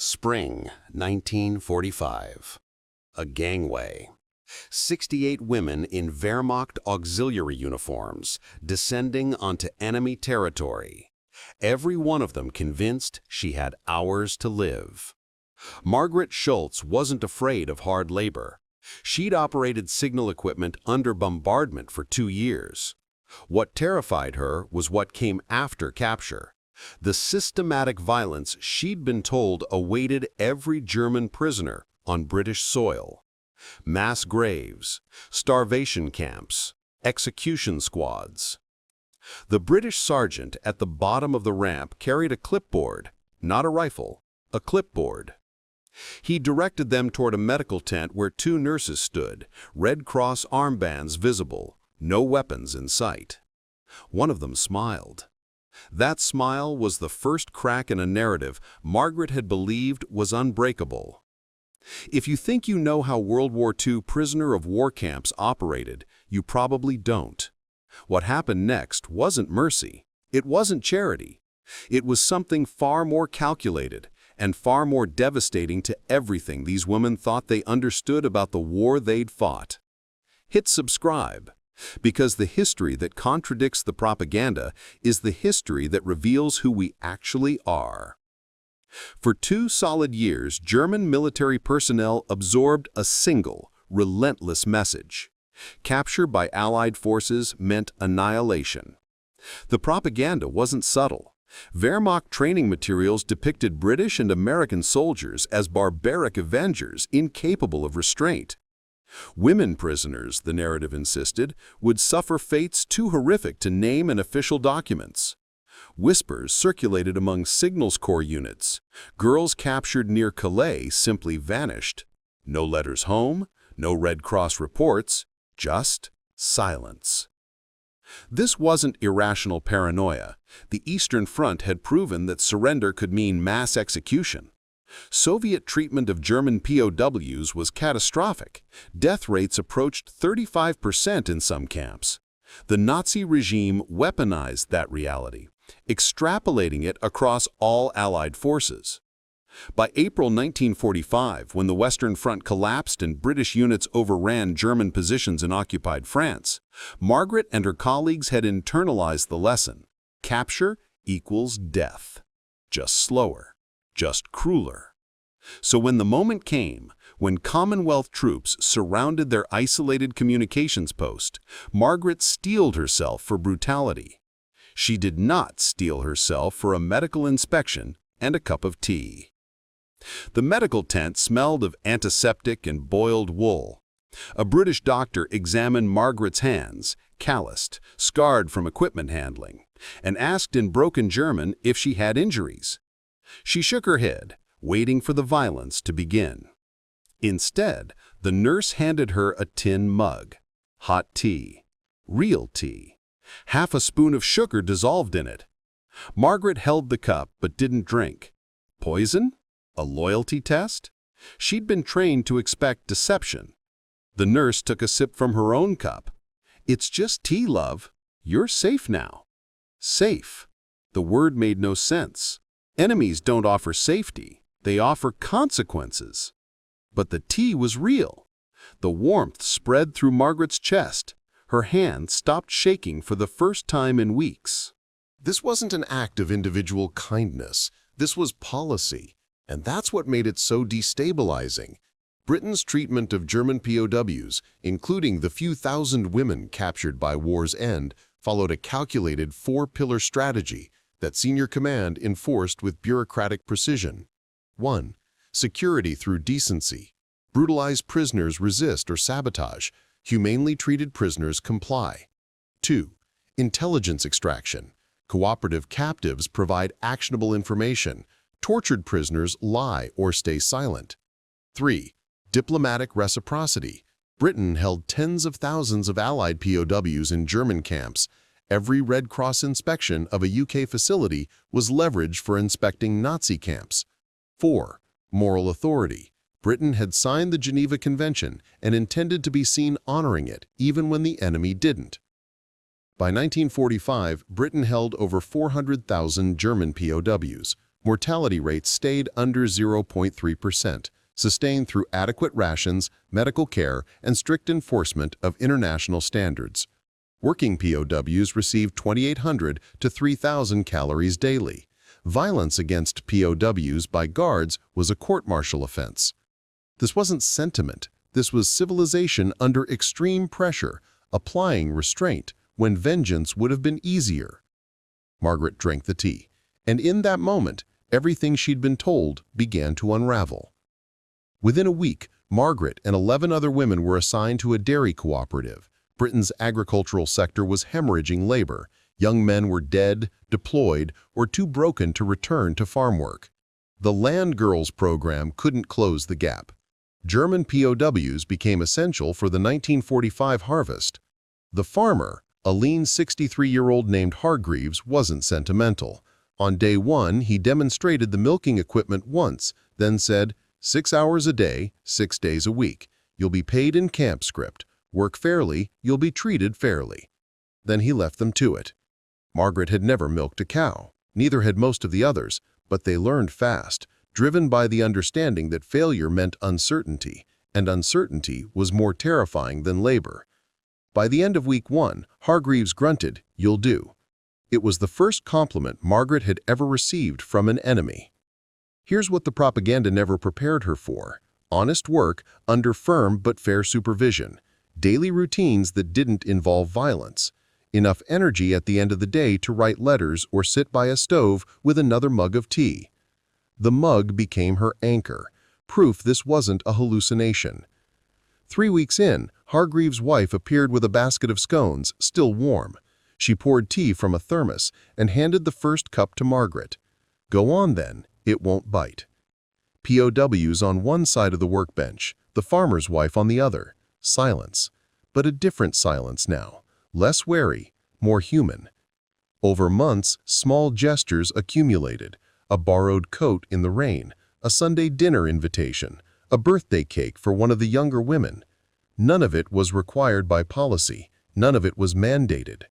Spring 1945. A gangway. 68 women in Wehrmacht auxiliary uniforms descending onto enemy territory. Every one of them convinced she had hours to live. Margaret Schultz wasn't afraid of hard labor. She'd operated signal equipment under bombardment for 2 years. What terrified her was what came after capture. The systematic violence she'd been told awaited every German prisoner on British soil. Mass graves, starvation camps, execution squads. The British sergeant at the bottom of the ramp carried a clipboard, not a rifle, a clipboard. He directed them toward a medical tent where 2 nurses stood, Red Cross armbands visible, no weapons in sight. One of them smiled. That smile was the first crack in a narrative Margaret had believed was unbreakable. If you think you know how World War II prisoner of war camps operated, you probably don't. What happened next wasn't mercy. It wasn't charity. It was something far more calculated and far more devastating to everything these women thought they understood about the war they'd fought. Hit subscribe, because the history that contradicts the propaganda is the history that reveals who we actually are. For 2 solid years, German military personnel absorbed a single, relentless message. Capture by Allied forces meant annihilation. The propaganda wasn't subtle. Wehrmacht training materials depicted British and American soldiers as barbaric avengers incapable of restraint. Women prisoners, the narrative insisted, would suffer fates too horrific to name in official documents. Whispers circulated among Signals Corps units. Girls captured near Calais simply vanished. No letters home, no Red Cross reports, just silence. This wasn't irrational paranoia. The Eastern Front had proven that surrender could mean mass execution. Soviet treatment of German POWs was catastrophic. Death rates approached 35% in some camps. The Nazi regime weaponized that reality, extrapolating it across all Allied forces. By April 1945, when the Western Front collapsed and British units overran German positions in occupied France, Margaret and her colleagues had internalized the lesson: capture equals death. Just slower, just crueler. So when the moment came, when Commonwealth troops surrounded their isolated communications post, Margaret steeled herself for brutality. She did not steel herself for a medical inspection and a cup of tea. The medical tent smelled of antiseptic and boiled wool. A British doctor examined Margaret's hands, calloused, scarred from equipment handling, and asked in broken German if she had injuries. She shook her head, waiting for the violence to begin. Instead, the nurse handed her a tin mug. Hot tea. Real tea. Half a spoon of sugar dissolved in it. Margaret held the cup but didn't drink. Poison? A loyalty test? She'd been trained to expect deception. The nurse took a sip from her own cup. "It's just tea, love. You're safe now." Safe. The word made no sense. Enemies don't offer safety. They offer consequences. But the tea was real. The warmth spread through Margaret's chest. Her hand stopped shaking for the first time in weeks. This wasn't an act of individual kindness. This was policy. And that's what made it so destabilizing. Britain's treatment of German POWs, including the few thousand women captured by war's end, followed a calculated 4-pillar strategy that senior command enforced with bureaucratic precision. 1. Security through decency. Brutalized prisoners resist or sabotage. Humanely treated prisoners comply. 2. Intelligence extraction. Cooperative captives provide actionable information. Tortured prisoners lie or stay silent. 3. Diplomatic reciprocity. Britain held tens of thousands of Allied POWs in German camps. Every Red Cross inspection of a UK facility was leveraged for inspecting Nazi camps. 4. Moral authority. Britain had signed the Geneva Convention and intended to be seen honoring it, even when the enemy didn't. By 1945, Britain held over 400,000 German POWs, Mortality rates stayed under 0.3%, sustained through adequate rations, medical care, and strict enforcement of international standards. Working POWs received 2,800 to 3,000 calories daily. Violence against POWs by guards was a court-martial offense. This wasn't sentiment. This was civilization under extreme pressure, applying restraint when vengeance would have been easier. Margaret drank the tea, and in that moment, everything she'd been told began to unravel. Within a week, Margaret and 11 other women were assigned to a dairy cooperative. Britain's agricultural sector was hemorrhaging labor. Young men were dead, deployed, or too broken to return to farm work. The Land Girls program couldn't close the gap. German POWs became essential for the 1945 harvest. The farmer, a lean 63-year-old named Hargreaves, wasn't sentimental. On day one, he demonstrated the milking equipment once, then said, 6 hours a day, 6 days a week. You'll be paid in camp script. Work fairly, you'll be treated fairly. Then he left them to it. Margaret had never milked a cow. Neither had most of the others, but they learned fast, driven by the understanding that failure meant uncertainty, and uncertainty was more terrifying than labor. By the end of week 1, Hargreaves grunted, "You'll do." It was the first compliment Margaret had ever received from an enemy. Here's what the propaganda never prepared her for: honest work under firm but fair supervision, daily routines that didn't involve violence, enough energy at the end of the day to write letters or sit by a stove with another mug of tea. The mug became her anchor, proof this wasn't a hallucination. 3 weeks in, Hargreaves' wife appeared with a basket of scones, still warm. She poured tea from a thermos and handed the first cup to Margaret. "Go on then, it won't bite." POWs on one side of the workbench, the farmer's wife on the other. Silence. But a different silence now. Less wary, more human. Over months, small gestures accumulated. A borrowed coat in the rain, a Sunday dinner invitation, a birthday cake for one of the younger women. None of it was required by policy. None of it was mandated.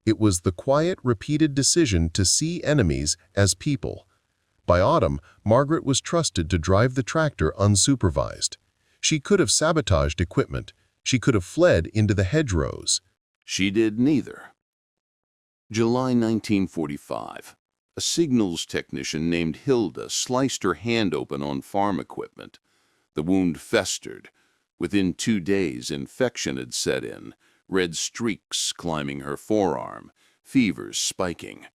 It was the quiet, repeated decision to see enemies as people. By autumn, Margaret was trusted to drive the tractor unsupervised. She could have sabotaged equipment. She could have fled into the hedgerows. She did neither. July 1945. A signals technician named Hilda sliced her hand open on farm equipment. The wound festered. Within 2 days, infection had set in, red streaks climbing her forearm, fevers spiking.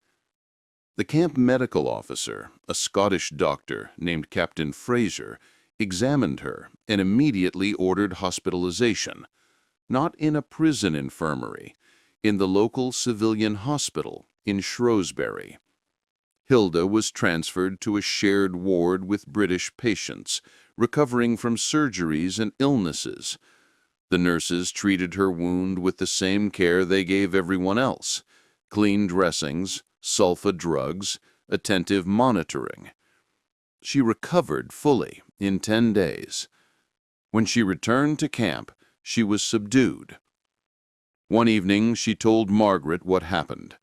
The camp medical officer, a Scottish doctor named Captain Fraser, examined her and immediately ordered hospitalization. Not in a prison infirmary, in the local civilian hospital in Shrewsbury. Hilda was transferred to a shared ward with British patients, recovering from surgeries and illnesses. The nurses treated her wound with the same care they gave everyone else: clean dressings, sulfa drugs, attentive monitoring. She recovered fully in 10 days. When she returned to camp, she was subdued. One evening, she told Margaret what happened.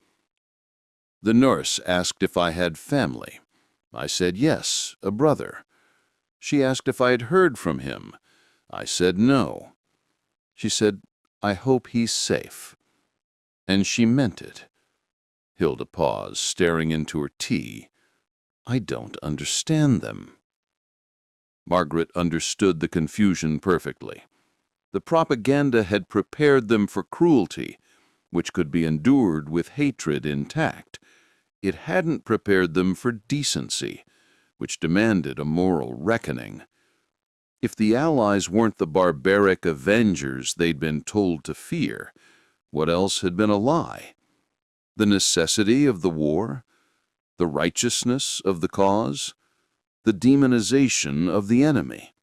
"The nurse asked if I had family. I said yes, a brother. She asked if I had heard from him. I said no. She said, 'I hope he's safe.' And she meant it." Hilda paused, staring into her tea. "I don't understand them." Margaret understood the confusion perfectly. The propaganda had prepared them for cruelty, which could be endured with hatred intact. It hadn't prepared them for decency, which demanded a moral reckoning. If the Allies weren't the barbaric avengers they'd been told to fear, what else had been a lie? The necessity of the war? The righteousness of the cause? The demonization of the enemy?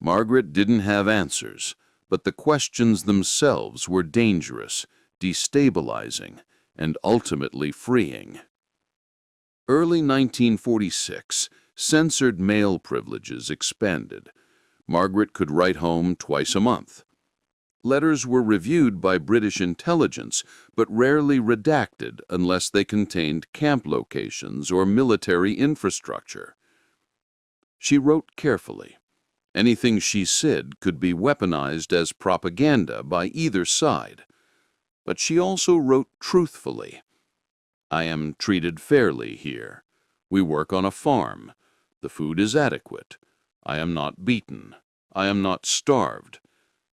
Margaret didn't have answers, but the questions themselves were dangerous, destabilizing, and ultimately freeing. Early 1946, censored mail privileges expanded. Margaret could write home twice a month. Letters were reviewed by British intelligence, but rarely redacted unless they contained camp locations or military infrastructure. She wrote carefully. Anything she said could be weaponized as propaganda by either side. But she also wrote truthfully. I am treated fairly here. We work on a farm. The food is adequate. I am not beaten. I am not starved.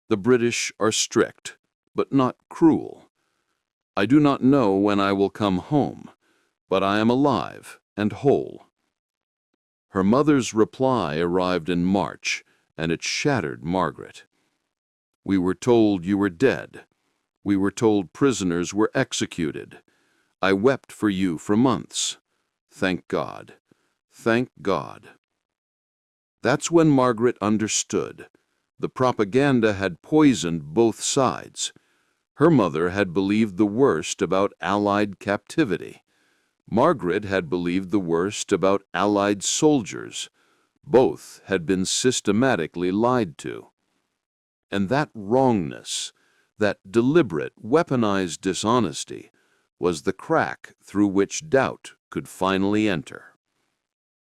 The British are strict, but not cruel. I do not know when I will come home, but I am alive and whole. Her mother's reply arrived in March, and it shattered Margaret. We were told you were dead. We were told prisoners were executed. I wept for you for months. Thank God. Thank God. That's when Margaret understood. The propaganda had poisoned both sides. Her mother had believed the worst about Allied captivity. Margaret had believed the worst about Allied soldiers. Both had been systematically lied to. And that wrongness, that deliberate, weaponized dishonesty, was the crack through which doubt could finally enter.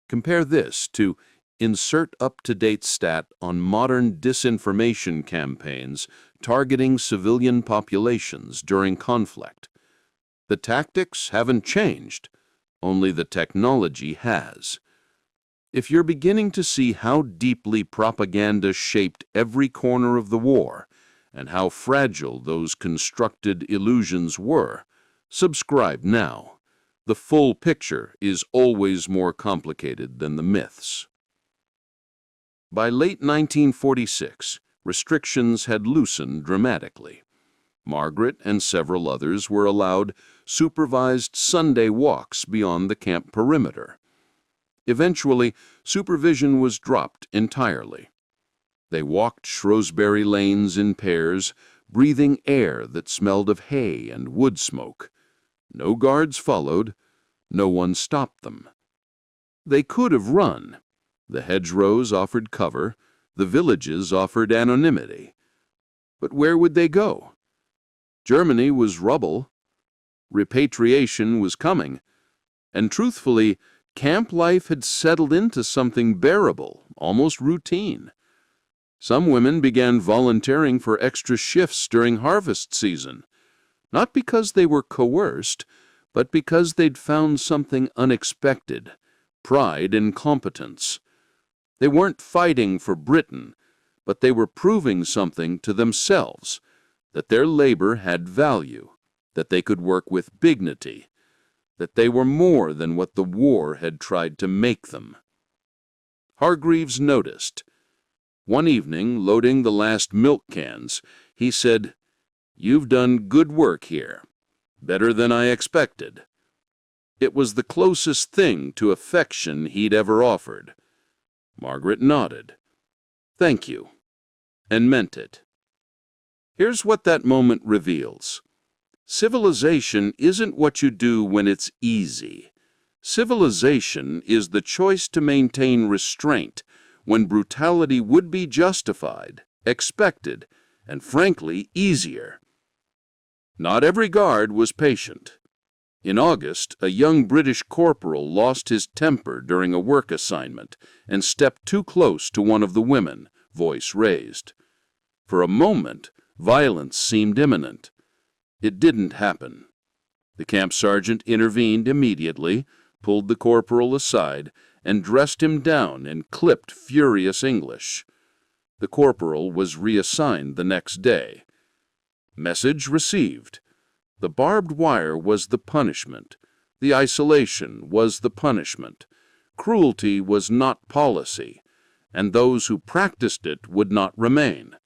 Compare this to insert up-to-date stat on modern disinformation campaigns targeting civilian populations during conflict. The tactics haven't changed, only the technology has. If you're beginning to see how deeply propaganda shaped every corner of the war, and how fragile those constructed illusions were, subscribe now. The full picture is always more complicated than the myths. By late 1946, restrictions had loosened dramatically. Margaret and several others were allowed supervised Sunday walks beyond the camp perimeter. Eventually, supervision was dropped entirely. They walked Shrewsbury lanes in pairs, breathing air that smelled of hay and wood smoke. No guards followed. No one stopped them. They could have run. The hedgerows offered cover. The villages offered anonymity. But where would they go? Germany was rubble. Repatriation was coming. And truthfully, camp life had settled into something bearable, almost routine. Some women began volunteering for extra shifts during harvest season, not because they were coerced, but because they'd found something unexpected, pride in competence. They weren't fighting for Britain, but they were proving something to themselves, that their labor had value, that they could work with dignity, that they were more than what the war had tried to make them. Hargreaves noticed. One evening, loading the last milk cans, he said, "You've done good work here, better than I expected." It was the closest thing to affection he'd ever offered. Margaret nodded. "Thank you," and meant it. Here's what that moment reveals. Civilization isn't what you do when it's easy. Civilization is the choice to maintain restraint when brutality would be justified, expected, and frankly easier. Not every guard was patient. In August, a young British corporal lost his temper during a work assignment and stepped too close to one of the women, voice raised. For a moment, violence seemed imminent. It didn't happen. The camp sergeant intervened immediately, pulled the corporal aside, and dressed him down in clipped, furious English. The corporal was reassigned the next day. Message received. The barbed wire was the punishment. The isolation was the punishment. Cruelty was not policy, and those who practiced it would not remain.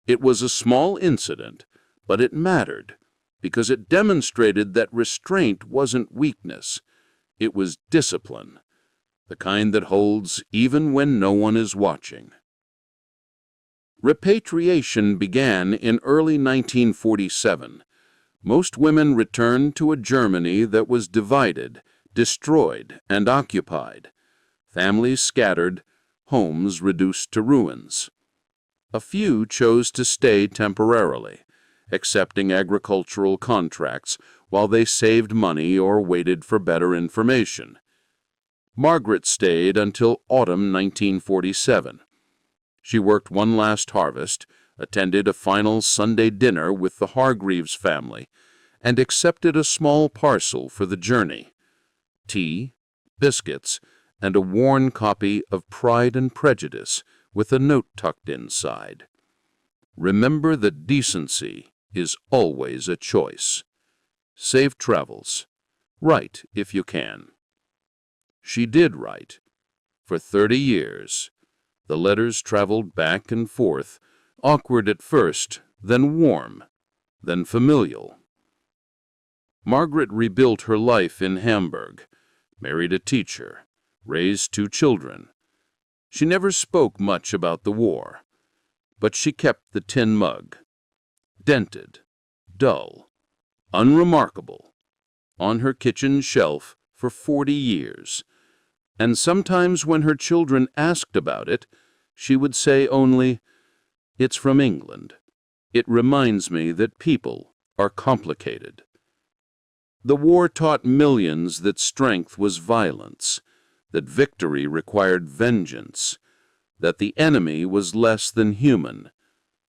It was a small incident, but it mattered, because it demonstrated that restraint wasn't weakness. It was discipline, the kind that holds even when no one is watching. Repatriation began in early 1947. Most women returned to a Germany that was divided, destroyed, and occupied. Families scattered, homes reduced to ruins. A few chose to stay temporarily, accepting agricultural contracts while they saved money or waited for better information. Margaret stayed until autumn 1947. She worked one last harvest, attended a final Sunday dinner with the Hargreaves family, and accepted a small parcel for the journey: tea, biscuits, and a worn copy of Pride and Prejudice with a note tucked inside. Remember that decency is always a choice. Safe travels. Write if you can. She did write. For 30 years. The letters traveled back and forth, awkward at first, then warm, then familial. Margaret rebuilt her life in Hamburg, married a teacher, raised 2 children. She never spoke much about the war, but she kept the tin mug, dented, dull, unremarkable, on her kitchen shelf for 40 years. And sometimes when her children asked about it, she would say only, "It's from England. It reminds me that people are complicated." The war taught millions that strength was violence, that victory required vengeance, that the enemy was less than human.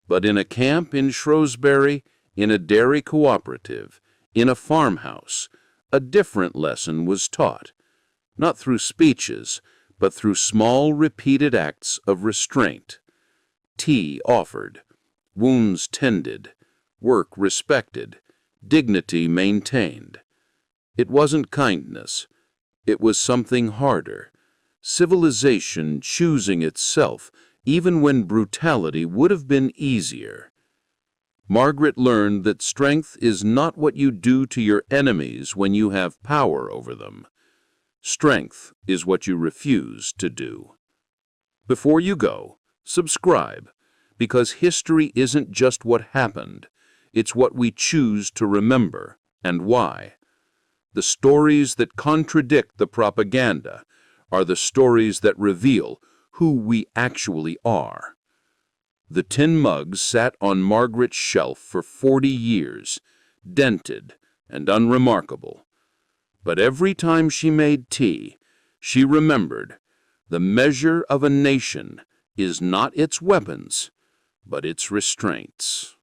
But in a camp in Shrewsbury, in a dairy cooperative, in a farmhouse, a different lesson was taught, not through speeches, but through small repeated acts of restraint. Tea offered, wounds tended, work respected, dignity maintained. It wasn't kindness. It was something harder. Civilization choosing itself, even when brutality would have been easier. Margaret learned that strength is not what you do to your enemies when you have power over them. Strength is what you refuse to do. Before you go, subscribe, because history isn't just what happened, it's what we choose to remember and why. The stories that contradict the propaganda are the stories that reveal who we actually are. The tin mug sat on Margaret's shelf for 40 years, dented and unremarkable. But every time she made tea, she remembered the measure of a nation is not its weapons, but its restraints.